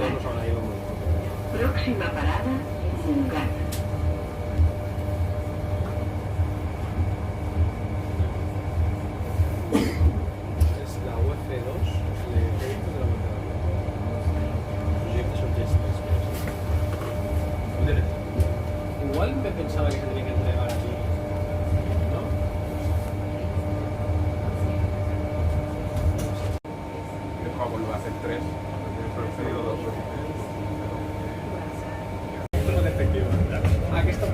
nosotros ahora íbamos. Próxima parada, Mungat. Es la UF2, el proyecto de la vuelta de la proyectos son gestos. Igual me pensaba que se tenía que entregar aquí, ¿no? Que Pablo lo hace 3, pero he pedido 2. Esto es efectivo. Ah, que esto